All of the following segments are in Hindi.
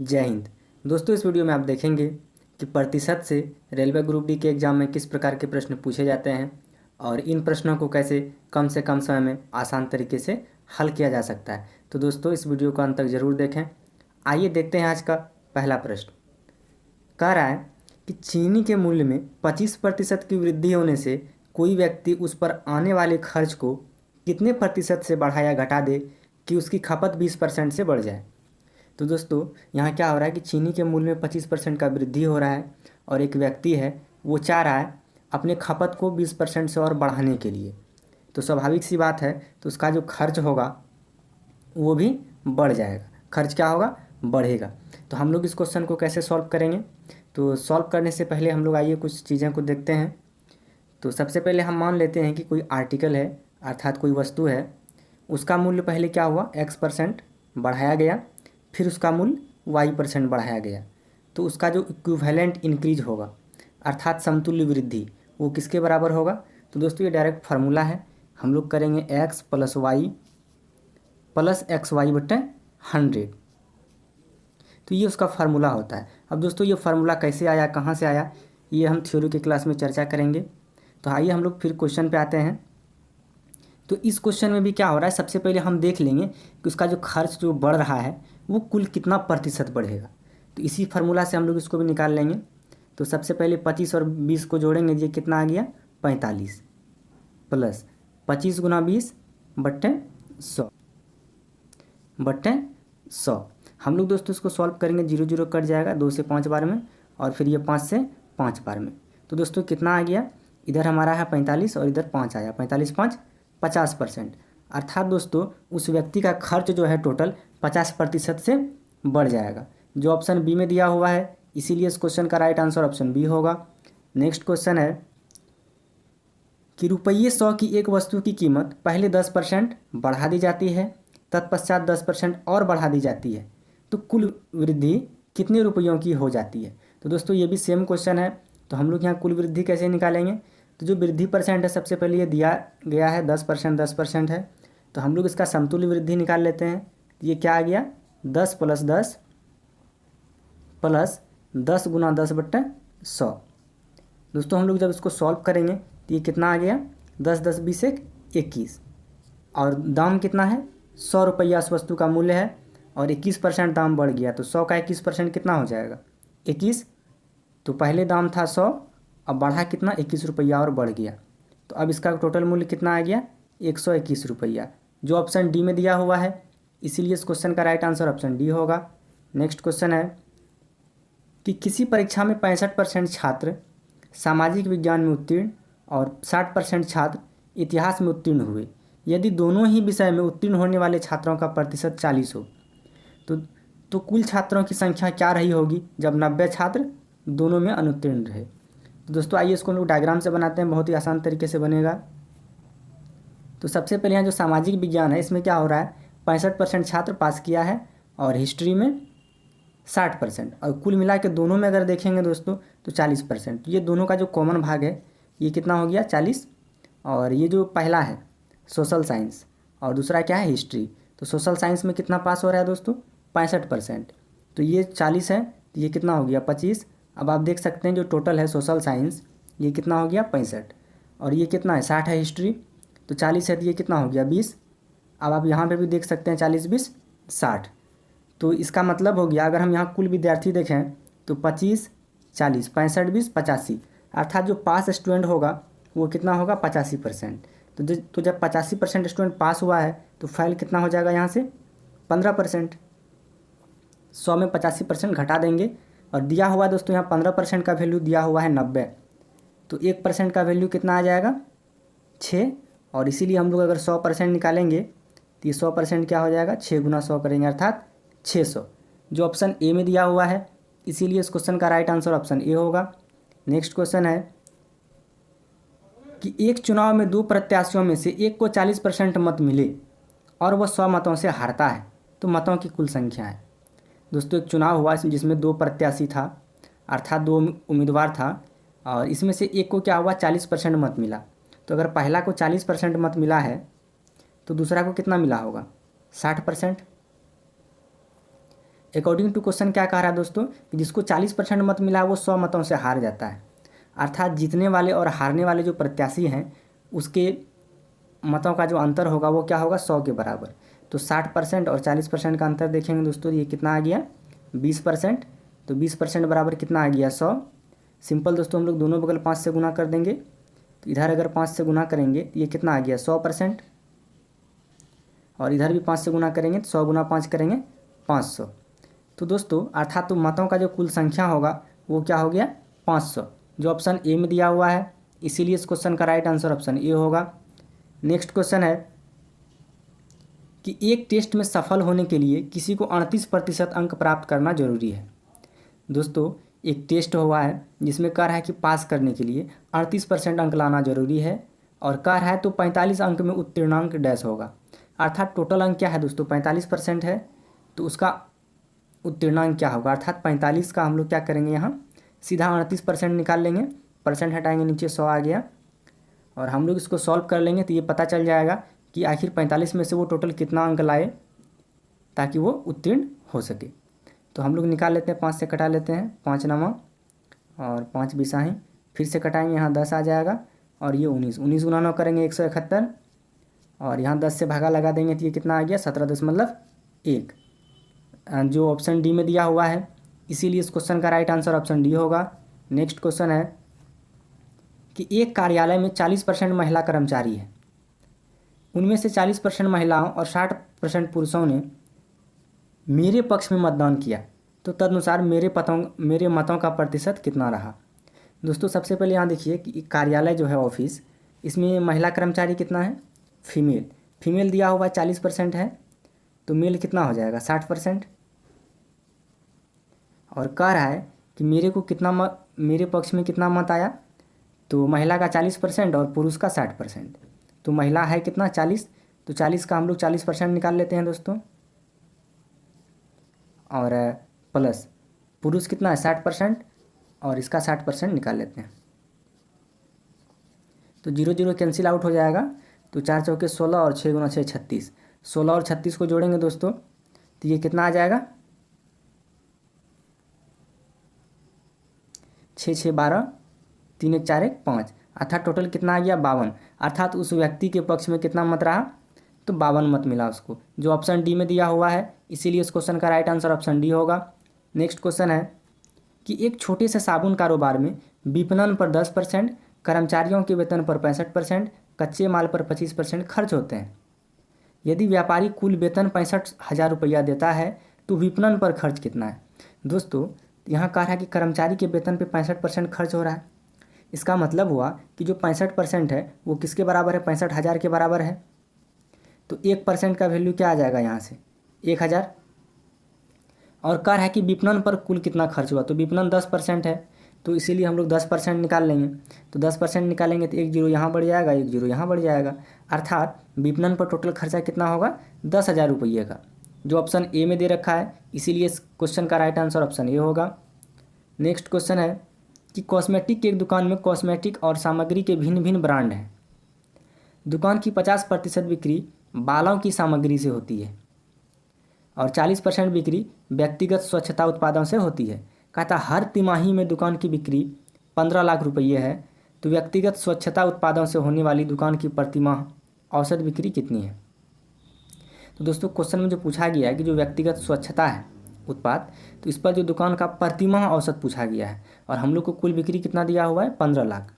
जय हिंद। दोस्तों, इस वीडियो में आप देखेंगे कि प्रतिशत से रेलवे ग्रुप डी के एग्ज़ाम में किस प्रकार के प्रश्न पूछे जाते हैं और इन प्रश्नों को कैसे कम से कम समय में आसान तरीके से हल किया जा सकता है। तो दोस्तों, इस वीडियो को अंत तक ज़रूर देखें। आइए देखते हैं आज का पहला प्रश्न। कह रहा है कि चीनी के मूल्य में 25% की वृद्धि होने से कोई व्यक्ति उस पर आने वाले खर्च को कितने प्रतिशत से बढ़ा या घटा दे कि उसकी खपत 20% से बढ़ जाए। तो दोस्तों, यहाँ क्या हो रहा है कि चीनी के मूल्य में 25% का वृद्धि हो रहा है और एक व्यक्ति है वो चाह रहा है अपने खपत को 20% से और बढ़ाने के लिए। तो स्वाभाविक सी बात है, तो उसका जो खर्च होगा वो भी बढ़ जाएगा। खर्च क्या होगा? बढ़ेगा। तो हम लोग इस क्वेश्चन को कैसे सॉल्व करेंगे? तो सॉल्व करने से पहले हम लोग आइए कुछ चीज़ें को देखते हैं। तो सबसे पहले हम मान लेते हैं कि कोई आर्टिकल है, अर्थात कोई वस्तु है, उसका मूल्य पहले क्या हुआ? x% बढ़ाया गया, फिर उसका मूल्य y% बढ़ाया गया। तो उसका जो इक्विवेलेंट इंक्रीज होगा अर्थात समतुल्य वृद्धि, वो किसके बराबर होगा? तो दोस्तों, ये डायरेक्ट फार्मूला है। हम लोग करेंगे x + y + xy/100। तो ये उसका फार्मूला होता है। अब दोस्तों, ये फार्मूला कैसे आया, कहाँ से आया, ये हम थ्योरी की क्लास में चर्चा करेंगे। तो आइए हम लोग फिर क्वेश्चन पे आते हैं। तो इस क्वेश्चन में भी क्या हो रहा है, सबसे पहले हम देख लेंगे कि उसका जो खर्च जो बढ़ रहा है वो कुल कितना प्रतिशत बढ़ेगा। तो इसी फार्मूला से हम लोग इसको भी निकाल लेंगे। तो सबसे पहले 25 और 20 को जोड़ेंगे, ये कितना आ गया? 45 प्लस 25 × 20/100 हम लोग दोस्तों इसको सॉल्व करेंगे, 0 0 कट जाएगा 2 से 5 बार में और फिर ये 5 से 5 बार में। तो दोस्तों कितना आ गया? इधर हमारा है 45 और इधर 5 आया, 45 × 5 50%। अर्थात दोस्तों उस व्यक्ति का खर्च जो है टोटल 50% से बढ़ जाएगा। जो ऑप्शन बी में दिया हुआ है, इसीलिए इस क्वेश्चन का राइट आंसर ऑप्शन बी होगा। नेक्स्ट क्वेश्चन है कि ₹100 की एक वस्तु की कीमत पहले 10% बढ़ा दी जाती है, तत्पश्चात 10% और बढ़ा दी जाती है, तो कुल वृद्धि कितने रुपयों की हो जाती है। तो दोस्तों ये भी सेम क्वेश्चन है। तो हम लोग यहाँ कुल वृद्धि कैसे निकालेंगे? तो जो वृद्धि परसेंट है, सबसे पहले ये दिया गया है 10% है, तो हम लोग इसका समतुल्य वृद्धि निकाल लेते हैं। तो ये क्या आ गया? 10 + 10 + 10 × 10/100। दोस्तों हम लोग जब इसको सॉल्व करेंगे तो ये कितना आ गया? 10 10 20 1 21 और दाम कितना है? 100 रुपया उस वस्तु का मूल्य है और 21% दाम बढ़ गया। तो 100 का 21% कितना हो जाएगा? 21। तो पहले दाम था 100, अब बढ़ा कितना? 21 रुपया और बढ़ गया। तो अब इसका टोटल मूल्य कितना आ गया? 121 रुपया, जो ऑप्शन डी में दिया हुआ है। इसीलिए इस क्वेश्चन का राइट आंसर ऑप्शन डी होगा। नेक्स्ट क्वेश्चन है कि किसी परीक्षा में 65% छात्र सामाजिक विज्ञान में उत्तीर्ण और 60% छात्र इतिहास में उत्तीर्ण हुए। यदि दोनों ही विषय में उत्तीर्ण होने वाले छात्रों का प्रतिशत 40 हो, तो कुल छात्रों की संख्या क्या रही होगी जब 90 छात्र दोनों में अनुत्तीर्ण रहे। तो दोस्तों आइए इसको हम लोग डायग्राम से बनाते हैं, बहुत ही आसान तरीके से बनेगा। तो सबसे पहले यहाँ जो सामाजिक विज्ञान है, इसमें क्या हो रहा है? 65% छात्र पास किया है और हिस्ट्री में 60%, और कुल मिला के दोनों में अगर देखेंगे दोस्तों तो 40%। ये दोनों का जो कॉमन भाग है ये कितना हो गया? 40। और ये जो पहला है सोशल साइंस और दूसरा क्या है? हिस्ट्री। तो सोशल साइंस में कितना पास हो रहा है दोस्तों? 65%। तो ये 40 है, तो ये कितना हो गया? 25। अब आप देख सकते हैं जो टोटल है सोशल साइंस, ये कितना हो गया? 65। और ये कितना है? 60 है हिस्ट्री। तो 40 है, तो ये कितना हो गया? 20। अब आप यहाँ पे भी देख सकते हैं 40 20 60। तो इसका मतलब हो गया, अगर हम यहाँ कुल विद्यार्थी देखें तो 25 40 65 20 85, अर्थात जो पास स्टूडेंट होगा वो कितना होगा? 85%। तो जब 85% स्टूडेंट पास हुआ है तो फेल कितना हो जाएगा? यहाँ से 15%। 100 में 85% घटा देंगे और दिया हुआ दोस्तों यहाँ 15% का वैल्यू दिया हुआ है 90, तो 1% का वैल्यू कितना आ जाएगा? 6। और इसीलिए हम लोग अगर 100% निकालेंगे तो ये 100% क्या हो जाएगा? 6 × 100 करेंगे अर्थात 600, जो ऑप्शन ए में दिया हुआ है। इसीलिए इस क्वेश्चन का राइट आंसर ऑप्शन ए होगा। नेक्स्ट क्वेश्चन है कि एक चुनाव में 2 प्रत्याशियों में से एक को 40% मत मिले और वह 100 मतों से हारता है, तो मतों की कुल संख्या है। दोस्तों एक चुनाव हुआ जिसमें 2 प्रत्याशी था, अर्थात 2 उम्मीदवार था, और इसमें से एक को क्या हुआ? 40% मत मिला। तो अगर पहला को 40% मत मिला है तो दूसरा को कितना मिला होगा? 60%। अकॉर्डिंग टू क्वेश्चन क्या कह रहा है दोस्तों कि जिसको 40% मत मिला है वो 100 मतों से हार जाता है। अर्थात जीतने वाले और हारने वाले जो प्रत्याशी हैं उसके मतों का जो अंतर होगा वो क्या होगा, 100 के बराबर। तो 60% और 40% का अंतर देखेंगे दोस्तों, ये कितना आ गया, 20%। तो 20% बराबर कितना आ गया, 100। सिंपल दोस्तों, हम लोग दोनों बगल 5 से गुना कर देंगे। तो इधर अगर 5 से गुना करेंगे तो ये कितना आ गया, 100%। और इधर भी 5 से गुना करेंगे तो 100 गुना 5 करेंगे 500। तो दोस्तों अर्थात तो मतों का जो कुल संख्या होगा वो क्या हो गया, 500, जो ऑप्शन ए में दिया हुआ है। इसीलिए इस क्वेश्चन का राइट आंसर ऑप्शन ए होगा। नेक्स्ट क्वेश्चन है कि एक टेस्ट में सफल होने के लिए किसी को 38% अंक प्राप्त करना जरूरी है। दोस्तों एक टेस्ट हुआ है जिसमें कह रहा है कि पास करने के लिए 38% अंक लाना जरूरी है, और कह रहा है तो 45 अंक में उत्तीर्णांक डैश होगा। अर्थात टोटल अंक क्या है दोस्तों, 45% है, तो उसका उत्तीर्णांक क्या होगा, अर्थात 45 का हम लोग क्या करेंगे, यहाँ सीधा 38% निकाल लेंगे, परसेंट हटाएंगे, नीचे 100 आ गया, और हम लोग इसको सॉल्व कर लेंगे तो ये पता चल जाएगा कि आखिर 45 में से वो टोटल कितना अंक लाए ताकि वो उत्तीर्ण हो सके। तो हम लोग निकाल लेते हैं, 5 से कटा लेते हैं, 5 नमा और 5 बिसाही, फिर से कटाएंगे, यहाँ 10 आ जाएगा, और ये 19 गुना 9 करेंगे 171, और यहाँ 10 से भागा लगा देंगे तो ये कितना आ गया, 17.1, जो ऑप्शन डी में दिया हुआ है। इसीलिए इस क्वेश्चन का राइट आंसर ऑप्शन डी होगा। नेक्स्ट क्वेश्चन है कि एक कार्यालय में 40% महिला कर्मचारी है, उनमें से 40% महिलाओं और 60% पुरुषों ने मेरे पक्ष में मतदान किया, तो तदनुसार मेरे मतों का प्रतिशत कितना रहा। दोस्तों सबसे पहले यहाँ देखिए कि कार्यालय जो है ऑफिस, इसमें महिला कर्मचारी कितना है, फीमेल दिया हुआ 40% है, तो मेल कितना हो जाएगा, 60%। और कह रहा है कि मेरे पक्ष में कितना मत आया, तो महिला का 40% और पुरुष का 60%। तो महिला है कितना, 40, तो 40 का हम लोग 40% निकाल लेते हैं दोस्तों, और प्लस पुरुष कितना है 60%, और इसका 60% निकाल लेते हैं। तो 0 0 कैंसिल आउट हो जाएगा, तो 4 चौके 16 और 6 गुना 6 36, 16 और 36 को जोड़ेंगे दोस्तों तो ये कितना आ जाएगा, 6 6 12, 3 1 4 1 5, अर्थात टोटल कितना आ गया, 52। अर्थात उस व्यक्ति के पक्ष में कितना मत रहा, तो 52 मत मिला उसको, जो ऑप्शन डी में दिया हुआ है। इसीलिए इस क्वेश्चन का राइट आंसर ऑप्शन डी होगा। नेक्स्ट क्वेश्चन है कि एक छोटे से साबुन कारोबार में विपणन पर 10%, कर्मचारियों के वेतन पर 65%, कच्चे माल पर 25% खर्च होते हैं। यदि व्यापारी कुल वेतन 65,000 रुपया देता है तो विपणन पर खर्च कितना है। दोस्तों यहाँ कह रहा है कि कर्मचारी के वेतन पे 65% खर्च हो रहा है। इसका मतलब हुआ कि जो 65% है वो किसके बराबर है, 65,000 के बराबर है। तो 1% का वैल्यू क्या आ जाएगा यहाँ से, 1,000। और कह रहा है कि विपणन पर कुल कितना खर्च हुआ, तो विपणन 10% है, तो इसीलिए हम लोग 10% निकाल लेंगे। तो 10% निकालेंगे तो 1 0 यहाँ बढ़ जाएगा, 1 0 यहाँ बढ़ जाएगा, अर्थात विपणन पर टोटल खर्चा कितना होगा, 10,000 रुपये का, जो ऑप्शन ए में दे रखा है। इसीलिए इस क्वेश्चन का राइट आंसर ऑप्शन ए होगा। नेक्स्ट क्वेश्चन है कि कॉस्मेटिक की एक दुकान में कॉस्मेटिक और सामग्री के भिन्न भिन्न ब्रांड हैं। दुकान की 50% बिक्री बालों की सामग्री से होती है और 40% बिक्री व्यक्तिगत स्वच्छता उत्पादों से होती है। कहता हर तिमाही में दुकान की बिक्री 15 लाख रुपये है, तो व्यक्तिगत स्वच्छता उत्पादों से होने वाली दुकान की प्रतिमाह औसत बिक्री कितनी है। तो दोस्तों क्वेश्चन में जो पूछा गया है कि जो व्यक्तिगत स्वच्छता है उत्पाद, तो इस पर जो दुकान का प्रतिमाह औसत पूछा गया है, और हम लोग को कुल बिक्री कितना दिया हुआ है, 15 लाख।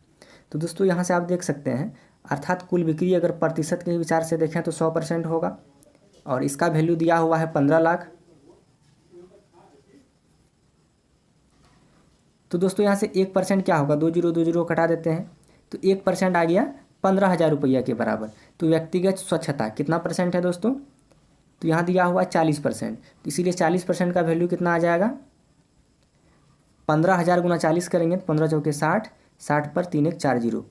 तो दोस्तों यहाँ से आप देख सकते हैं, अर्थात कुल बिक्री अगर प्रतिशत के विचार से देखें तो 100% होगा, और इसका वैल्यू दिया हुआ है 15 लाख। तो दोस्तों यहाँ से 1% क्या होगा, 2 0 2 0 कटा देते हैं, तो 1% आ गया 15,000 रुपया के बराबर। तो व्यक्तिगत स्वच्छता कितना परसेंट है दोस्तों, तो यहाँ दिया हुआ 40%, तो इसीलिए 40% का वैल्यू कितना आ जाएगा, 15,000 गुना 40 करेंगे तो 15 चौके 60, 60 पर 3 1 4 0,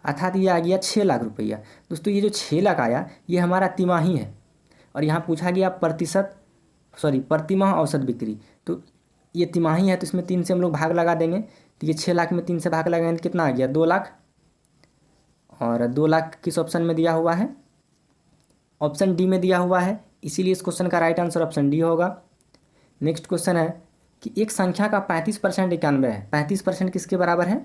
अर्थात ये आ गया 6 लाख रुपया। दोस्तों ये जो 6 लाख आया ये हमारा तिमाही है, और यहाँ पूछा गया प्रतिमाह औसत बिक्री, तो ये तिमाही है, तो इसमें 3 से हम लोग भाग लगा देंगे, तो ये 6 लाख में 3 से भाग लगाएंगे तो कितना आ गया, 2 लाख। और 2 लाख किस ऑप्शन में दिया हुआ है, ऑप्शन डी में दिया हुआ है। इसीलिए इस क्वेश्चन का राइट आंसर ऑप्शन डी होगा। नेक्स्ट क्वेश्चन है कि एक संख्या का 35% 91 है। 35% किसके बराबर है?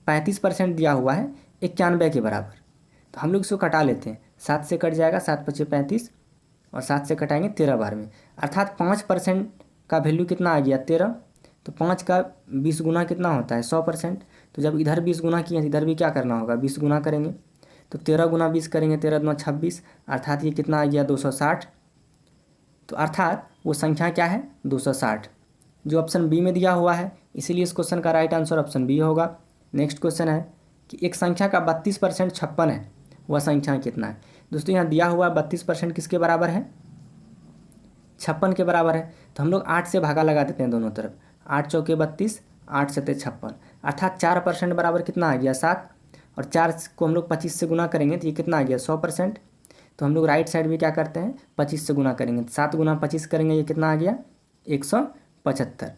35% दिया हुआ है 91 के बराबर। तो हम लोग इसको कटा लेते हैं। 7 से कट जाएगा, 7 पचे 35 और 7 से कटाएंगे 13 बार में, अर्थात 5% का वैल्यू कितना आ गया? 13। तो 5 का 20 गुना कितना होता है? 100%। तो जब इधर 20 गुना किए इधर भी क्या करना होगा? 20 गुना करेंगे। तो 13 गुना 20 करेंगे, 13 दूना 26, अर्थात ये कितना आ गया? 260। तो अर्थात वो संख्या क्या है? 260, जो ऑप्शन बी में दिया हुआ है। इसीलिए इस क्वेश्चन का राइट आंसर ऑप्शन बी होगा। नेक्स्ट क्वेश्चन है कि एक संख्या का 32% 56 है, वह संख्या कितना है? दोस्तों यहाँ दिया हुआ 32% किसके बराबर है? 56 के बराबर है। तो हम लोग 8 से भागा लगा देते हैं दोनों तरफ। 8 चौके 32, 8 सत्ते 56, अर्थात 4% बराबर कितना आ गया? 7। और 4 को हम लोग 25 से गुना करेंगे तो ये कितना आ गया? 100%। तो हम लोग राइट साइड भी क्या करते हैं? 25 से गुना करेंगे। 7 गुना 25 करेंगे, ये कितना आ गया? 175,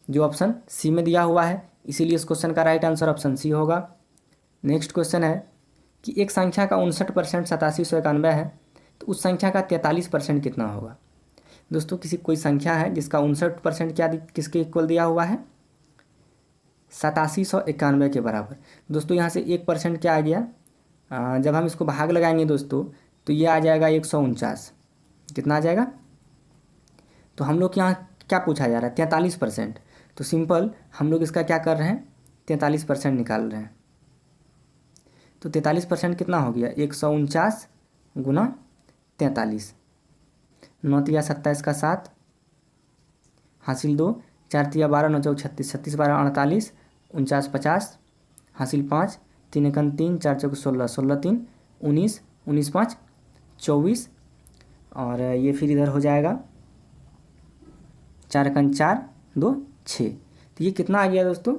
जो ऑप्शन सी में दिया हुआ है। इसीलिए इस क्वेश्चन का राइट आंसर ऑप्शन सी होगा। नेक्स्ट क्वेश्चन है कि एक संख्या का 59% 8791 है, तो उस संख्या का 43% कितना होगा? दोस्तों कोई संख्या है जिसका 59% क्या किसके इक्वल दिया हुआ है? 8791 के बराबर। दोस्तों यहाँ से 1% क्या आ गया? जब हम इसको भाग लगाएंगे दोस्तों तो ये आ जाएगा 149। कितना आ जाएगा? तो हम लोग यहाँ क्या पूछा जा रहा है? 43%। तो सिंपल हम लोग इसका क्या कर रहे हैं? 43% निकाल रहे हैं। तो 43% कितना हो गया? 149 गुना 43, 9 तिया 27 का 7, हासिल 2, 4 तिया 12, 9 चौक 36, 36 12 48, 49 50, हासिल 5, 3 एकन 3, 4 चौक 16, 16 3 19, 19 5 24, और ये फिर इधर हो जाएगा 4 एकन 4 2 6। तो ये कितना आ गया दोस्तों?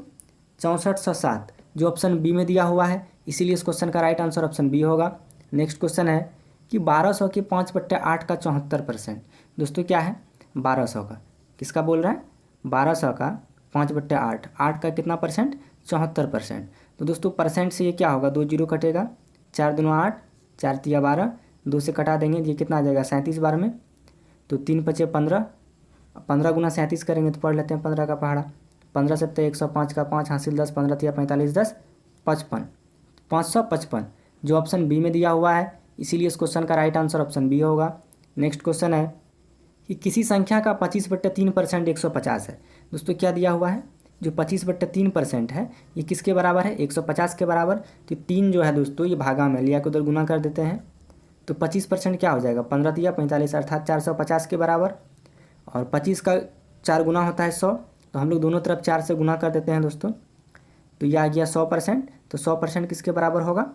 6407, जो ऑप्शन बी में दिया हुआ है। इसीलिए इस क्वेश्चन का राइट आंसर ऑप्शन बी होगा। नेक्स्ट क्वेश्चन है कि 1200 के 5/8 का 74%। दोस्तों क्या है? 1200 का किसका बोल रहा है? 1200 का 5/8, 8 का कितना परसेंट? 74%। तो दोस्तों परसेंट से ये क्या होगा? 2 जीरो कटेगा, 4 दूना 8, 4 तिया 12, 2 से कटा देंगे, ये कितना आ जाएगा? 37 बार में। तो 3 पचे 15, 15 गुना 37 करेंगे तो पढ़ लेते हैं 15 का पहाड़ा। 15 सत्ते 105 का 5, हासिल 10, 15 तिया 45, 10 55, 555, जो ऑप्शन बी में दिया हुआ है। इसीलिए इस क्वेश्चन का राइट आंसर ऑप्शन बी होगा। नेक्स्ट क्वेश्चन है कि किसी संख्या का 25/3% 150 है। दोस्तों क्या दिया हुआ है? जो 25/3% है ये किसके बराबर है? 150 के बराबर। तो 3 जो है दोस्तों ये भागा में लिया के उधर गुना कर देते हैं, तो 25% क्या हो जाएगा? 15 तिया 45, अर्थात 450 के बराबर। और 25 का 4 गुना होता है 100, तो हम लोग दोनों तरफ 4 से गुना कर देते हैं दोस्तों। तो ये आ गया 100%। तो 100% किसके बराबर होगा?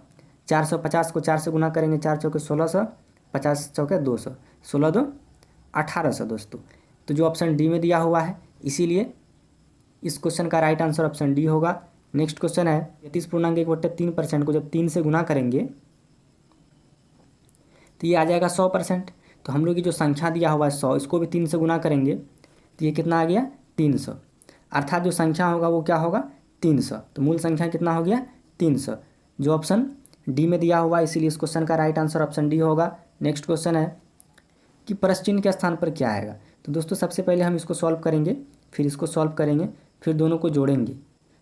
450 को 4 से गुना करेंगे, 4 चौके 1600, 50 चौके 200, 16 2 1800 दोस्तों। तो जो ऑप्शन डी में दिया हुआ है, इसीलिए इस क्वेश्चन का राइट आंसर ऑप्शन डी होगा। नेक्स्ट क्वेश्चन है 33.1/3% को जब 3 से गुना करेंगे तो ये आ जाएगा 100%। तो हम लोग की जो संख्या दिया हुआ है 100, इसको भी 3 से गुना करेंगे तो ये कितना आ गया? 300, अर्थात जो संख्या होगा वो क्या होगा? 300। तो मूल संख्या कितना हो गया? 300, जो ऑप्शन डी में दिया हुआ है। इसीलिए इस क्वेश्चन का राइट आंसर ऑप्शन डी होगा। नेक्स्ट क्वेश्चन है कि प्लस चिन्ह के स्थान पर क्या आएगा? तो दोस्तों सबसे पहले हम इसको सॉल्व करेंगे, फिर इसको सॉल्व करेंगे, फिर दोनों को जोड़ेंगे।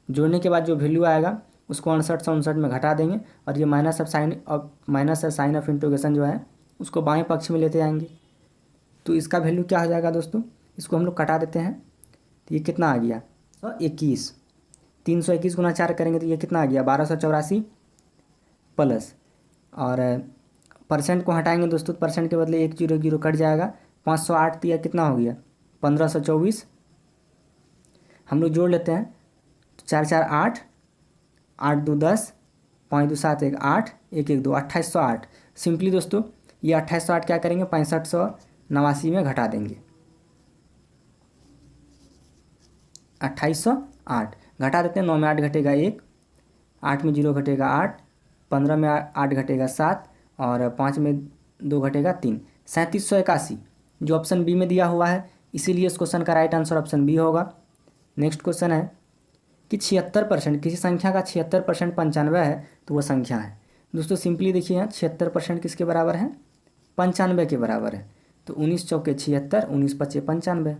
जोड़ने के बाद जो वैल्यू आएगा उसको 68 से 59 में घटा देंगे, और ये माइनस साइन ऑफ इंटीग्रेशन जो है उसको बाएं पक्ष में लेते आएंगे। तो इसका वैल्यू क्या हो जाएगा दोस्तों? इसको हम लोग कटा देते हैं, तो ये कितना आ गया? 121। 321 गुना 4 करेंगे तो ये कितना आ गया? 1284 प्लस, और परसेंट को हटाएंगे दोस्तों, परसेंट के बदले 1 जीरो जीरो कट जाएगा। 508 दिया कितना हो गया? 1524। हम लोग जोड़ लेते हैं, तो 4 4 8, 8 2 10, 5 2 7 1 8, 1 1 2 2808। सिंपली दोस्तों ये 2808 क्या करेंगे? 6589 में घटा देंगे। 2808 घटा देते हैं, 9 में 8 घटेगा 1, 8 में 0 घटेगा 8, 15 में 8 घटेगा 7, और 5 में 2 घटेगा 3, 3781, जो ऑप्शन बी में दिया हुआ है। इसीलिए इस क्वेश्चन का राइट आंसर ऑप्शन बी होगा। नेक्स्ट क्वेश्चन है कि 76%, किसी संख्या का 76% 95 है तो वह संख्या है। दोस्तों सिंपली देखिए यहाँ 76% किसके बराबर है, 95 के बराबर है। तो 19 चौके 76, 19 पचे 95,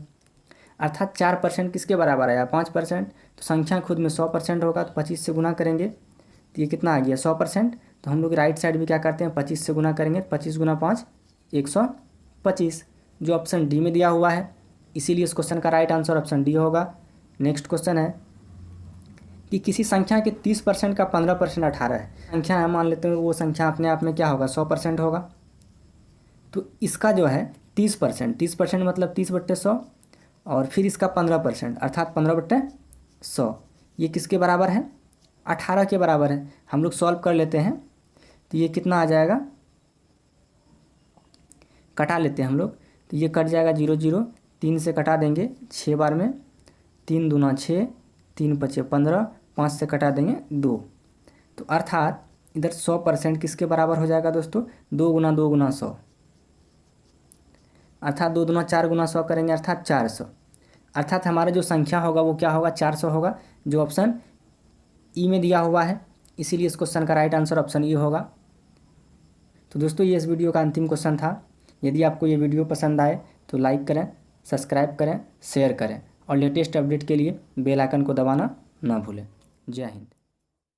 अर्थात 4% किसके बराबर आया, 5%। तो संख्या खुद में 100% होगा, तो 25 से गुना करेंगे तो ये कितना आ गया 100%। तो हम लोग राइट साइड भी क्या करते हैं, 25 से गुना करेंगे, 25 गुना 5 125, जो ऑप्शन डी में दिया हुआ है। इसीलिए इस क्वेश्चन का राइट आंसर ऑप्शन डी होगा। नेक्स्ट क्वेश्चन है कि किसी संख्या के 30% का 15% 18 है। संख्या है, मान लेते हैं वो संख्या अपने आप में क्या होगा, 100% होगा। तो इसका जो है 30% मतलब 30/100, और फिर इसका 15% अर्थात 15/100, ये किसके बराबर है, 18 के बराबर है। हम लोग सॉल्व कर लेते हैं तो ये कितना आ जाएगा, कटा लेते हैं हम लोग। तो ये कट जाएगा 0 0, 3 से कटा देंगे 6 बार में, 3 दूना 6, 3 पचे 15, 5 से कटा देंगे 2। तो अर्थात इधर 100% किसके बराबर हो जाएगा दोस्तों, 2 गुना 2 गुना 100, अर्थात 2 दूना 4 गुना 100 करेंगे अर्थात 400। अर्थात हमारा जो संख्या होगा वो क्या होगा, 400 होगा, जो ऑप्शन ई में दिया हुआ है। इसीलिए इस क्वेश्चन का राइट आंसर ऑप्शन ई होगा। तो दोस्तों ये इस वीडियो का अंतिम क्वेश्चन था। यदि आपको ये वीडियो पसंद आए तो लाइक करें, सब्सक्राइब करें, शेयर करें, और लेटेस्ट अपडेट के लिए बेल आइकन को दबाना ना भूलें। जय हिंद।